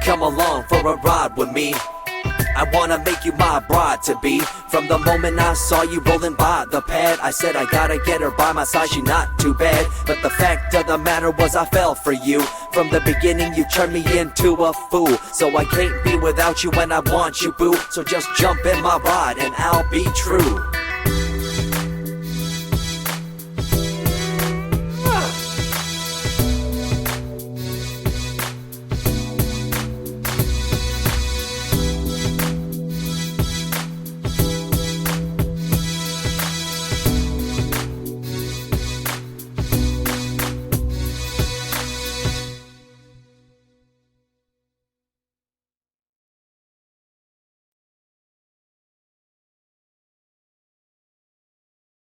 come along for a ride with me? I wanna make you my bride-to-be. From the moment I saw you rolling by the pad, I said I gotta get her by my side, she not too bad. But the fact of the matter was I fell for you. From the beginning you turned me into a fool. So I can't be without you when I want you, boo. So just jump in my ride and I'll be true.